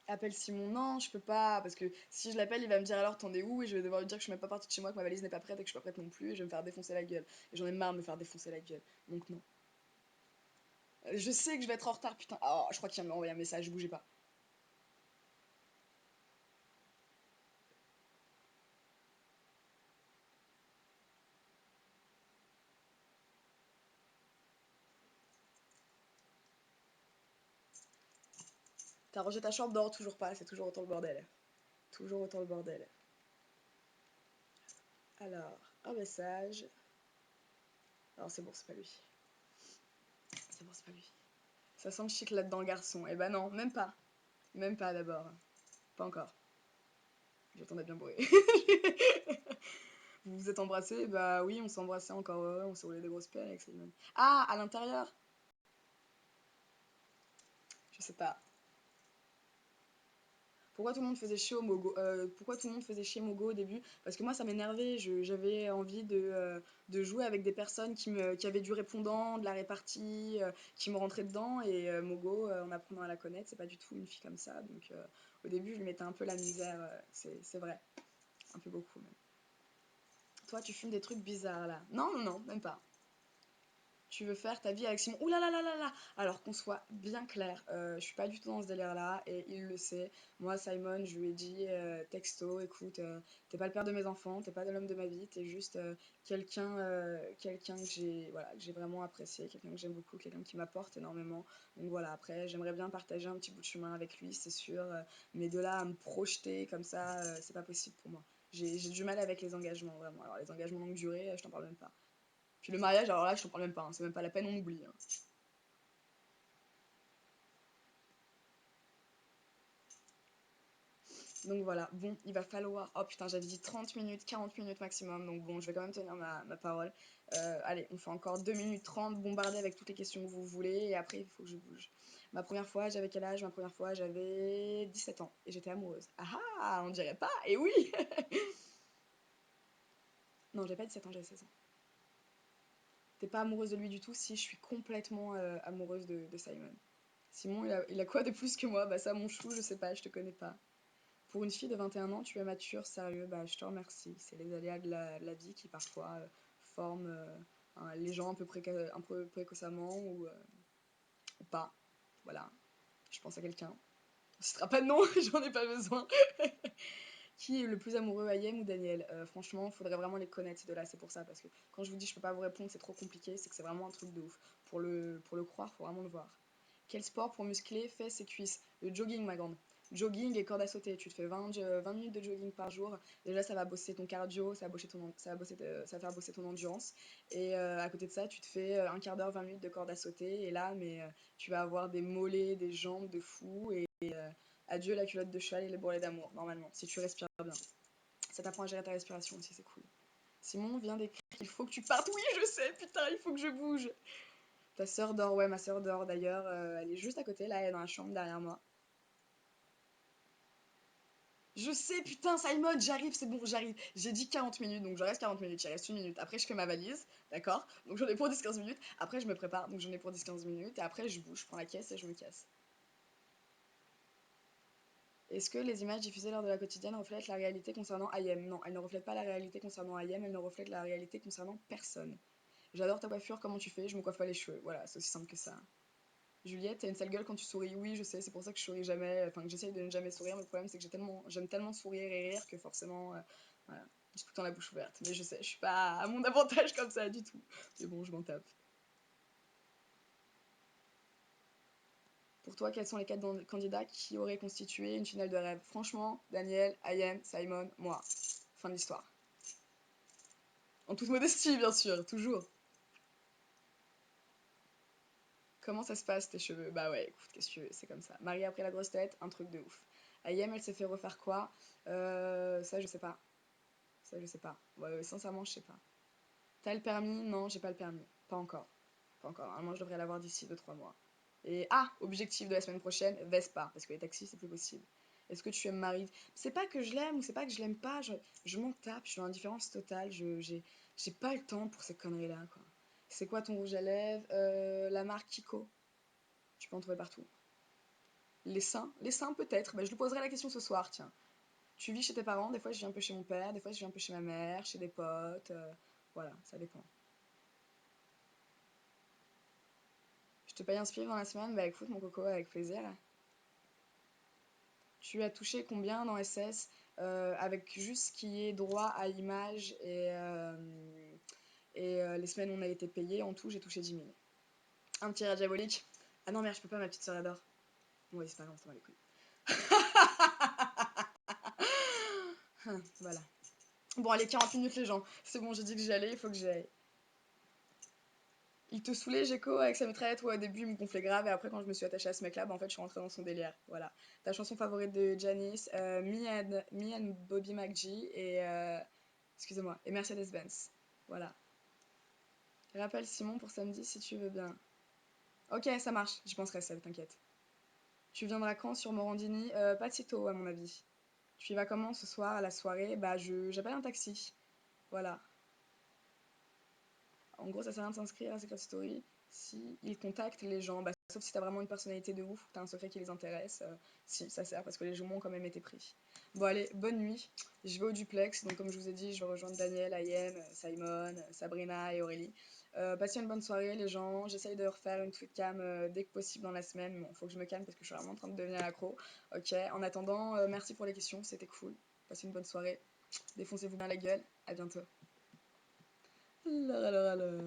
A: Appelle Simon, non, je peux pas, parce que si je l'appelle, il va me dire alors t'en es où? Et je vais devoir lui dire que je suis même pas partie de chez moi, que ma valise n'est pas prête et que je suis pas prête non plus, et je vais me faire défoncer la gueule. Et j'en ai marre de me faire défoncer la gueule. Donc non. Je sais que je vais être en retard, putain. Oh, je crois qu'il vient de m'envoyer un message, bougez pas. T'as rangé ta chambre? Non, toujours pas, c'est toujours autant le bordel. Toujours autant le bordel. Alors, un message. Alors c'est bon, c'est pas lui. C'est bon, c'est pas lui. Ça sent le chic là-dedans, garçon. Eh ben non, même pas. Même pas d'abord. Pas encore. J'attendais bien bourré. Vous vous êtes embrassés? Bah oui, on s'est embrassés encore, ouais, ouais, on s'est roulé des grosses pelles avec Simon. Ah, à l'intérieur? Je sais pas. Pourquoi tout le monde faisait chier au Mogo pourquoi tout le monde faisait chier Mogo au début? Parce que moi ça m'énervait, j'avais envie de jouer avec des personnes qui avaient du répondant, de la répartie, qui me rentraient dedans et Mogo, en apprenant à la connaître, c'est pas du tout une fille comme ça. Donc au début je lui mettais un peu la misère, c'est vrai, un peu beaucoup même. Toi tu fumes des trucs bizarres là. Non, non, non, même pas. Tu veux faire ta vie avec Simon. Ouh là là là là là. Alors qu'on soit bien clair, je suis pas du tout dans ce délire-là et il le sait. Moi, Simon, je lui ai dit texto, écoute, t'es pas le père de mes enfants, t'es pas l'homme de ma vie, t'es juste quelqu'un que j'ai voilà, que j'ai vraiment apprécié, quelqu'un que j'aime beaucoup, quelqu'un qui m'apporte énormément. Donc voilà, après, j'aimerais bien partager un petit bout de chemin avec lui, c'est sûr, mais de là à me projeter comme ça, c'est pas possible pour moi. J'ai du mal avec les engagements, vraiment. Alors les engagements longue durée, je t'en parle même pas. Puis le mariage, alors là, je t'en parle même pas, hein, c'est même pas la peine, on oublie, hein. Donc voilà, bon, il va falloir. Oh putain, j'avais dit 30 minutes, 40 minutes maximum, donc bon, je vais quand même tenir ma parole. Allez, on fait encore 2 minutes 30, bombarder avec toutes les questions que vous voulez, et après, il faut que je bouge. Ma première fois, j'avais quel âge? Ma première fois, j'avais 17 ans, et j'étais amoureuse. Ah ah, on dirait pas, et oui! Non, j'avais pas 17 ans, j'avais 16 ans. T'es pas amoureuse de lui du tout? Si, je suis complètement amoureuse de Simon. Simon, il a quoi de plus que moi? Bah ça, mon chou, je sais pas, je te connais pas. Pour une fille de 21 ans, tu es mature, sérieux, bah je te remercie. C'est les aléas de la vie qui parfois forment les gens un peu précocement ou pas. Voilà, je pense à quelqu'un. Ce sera pas de nom, j'en ai pas besoin. Qui est le plus amoureux, Ayem ou Daniel? Franchement, il faudrait vraiment les connaître ces deux-là, c'est pour ça. Parce que quand je vous dis je peux pas vous répondre, c'est trop compliqué, c'est que c'est vraiment un truc de ouf. Pour le croire, faut vraiment le voir. Quel sport pour muscler fait ses cuisses? Le jogging, ma grande. Jogging et corde à sauter. Tu te fais 20 minutes de jogging par jour. Déjà, ça va bosser ton cardio, ça va faire bosser ton endurance. Et à côté de ça, tu te fais un quart d'heure, 20 minutes de corde à sauter. Et là, mais tu vas avoir des mollets, des jambes de fou. Et adieu la culotte de cheval et les bourrelets d'amour, normalement, si tu respires bien. Ça t'apprend à gérer ta respiration aussi, c'est cool. Simon vient d'écrire qu'il faut que tu partes. Oui, je sais, putain, il faut que je bouge. Ta sœur dort, ouais, ma sœur dort d'ailleurs. Elle est juste à côté, là, elle est dans la chambre derrière moi. Je sais, putain, Simon, j'arrive, c'est bon, j'arrive. J'ai dit 40 minutes, donc je reste 40 minutes, il reste une minute. Après, je fais ma valise, d'accord? Donc j'en ai pour 10-15 minutes. Après, je me prépare, donc j'en ai pour 10-15 minutes. Et après, je bouge, je prends la caisse et je me casse. Est-ce que les images diffusées lors de la quotidienne reflètent la réalité concernant Ayem? Non, elles ne reflètent pas la réalité concernant Ayem, elles ne reflètent la réalité concernant personne. J'adore ta coiffure, comment tu fais? Je me coiffe pas les cheveux. Voilà, c'est aussi simple que ça. Juliette, t'as une sale gueule quand tu souris. Oui, je sais, c'est pour ça que je souris jamais, enfin que j'essaye de ne jamais sourire. Mais le problème, c'est que j'aime tellement sourire et rire que forcément, voilà, j'ai tout le temps la bouche ouverte. Mais je sais, je suis pas à mon avantage comme ça du tout. Mais bon, je m'en tape. Pour toi, quels sont les quatre candidats qui auraient constitué une finale de rêve? Franchement, Daniel, Ayem, Simon, moi. Fin de l'histoire. En toute modestie, bien sûr, toujours. Comment ça se passe tes cheveux? Bah ouais, écoute, qu'est-ce que tu veux, c'est comme ça. Marie a pris la grosse tête, un truc de ouf. Ayem, elle s'est fait refaire quoi? Ça, je sais pas. Ça, je sais pas. Ouais, sincèrement, je sais pas. T'as le permis? Non, j'ai pas le permis. Pas encore. Pas encore. Normalement, je devrais l'avoir d'ici 2 3 mois. Et objectif de la semaine prochaine, Vespa, parce que les taxis, c'est plus possible. Est-ce que tu aimes Marie? C'est pas que je l'aime ou c'est pas que je l'aime pas, je m'en tape, je suis en indifférence totale, j'ai pas le temps pour ces conneries-là, quoi. C'est quoi ton rouge à lèvres? La marque Kiko. Tu peux en trouver partout. Les seins? Les seins, peut-être. Bah, je lui poserai la question ce soir, tiens. Tu vis chez tes parents? Des fois, je viens un peu chez mon père, des fois, je viens un peu chez ma mère, chez des potes. Voilà, ça dépend. Je te paye un spiff dans la semaine? Bah écoute, mon coco, avec plaisir. Tu as touché combien dans SS avec juste ce qui est droit à l'image et les semaines où on a été payé, en tout, j'ai touché 10 000. Un petit rat diabolique. Ah non, merde, je peux pas, ma petite sœur adore. Oui, c'est pas grave, ça va les couilles. Voilà. Bon, allez, 40 minutes, les gens. C'est bon, j'ai dit que j'y allais, il faut que j'y aille. Il te saoulait, Gecko, avec sa mitraillette? Ouais, au début, il me gonflait grave, et après, quand je me suis attachée à ce mec-là, bah, en fait, je suis rentrée dans son délire. Voilà. Ta chanson favorite de Janice, Me and Bobby McGee, et excusez-moi, et Mercedes-Benz. Voilà. Rappelle Simon pour samedi si tu veux bien. Ok, ça marche, j'y penserai, celle, t'inquiète. Tu viendras quand sur Morandini? Pas de sitôt, à mon avis. Tu y vas comment ce soir à la soirée? Bah, j'appelle un taxi. Voilà. En gros, ça sert à rien de s'inscrire à Secret Story si ils contactent les gens. Bah, sauf si t'as vraiment une personnalité de ouf ou que t'as un secret qui les intéresse. Si, ça sert parce que les jumeaux ont quand même été pris. Bon, allez, bonne nuit. Je vais au duplex. Donc, comme je vous ai dit, je vais rejoindre Daniel, Ayem, Simon, Sabrina et Aurélie. Passez une bonne soirée, les gens. J'essaye de refaire une tweet cam dès que possible dans la semaine. Bon, faut que je me calme parce que je suis vraiment en train de devenir accro. Ok, en attendant, merci pour les questions. C'était cool. Passez une bonne soirée. Défoncez-vous bien la gueule. À bientôt. Alors.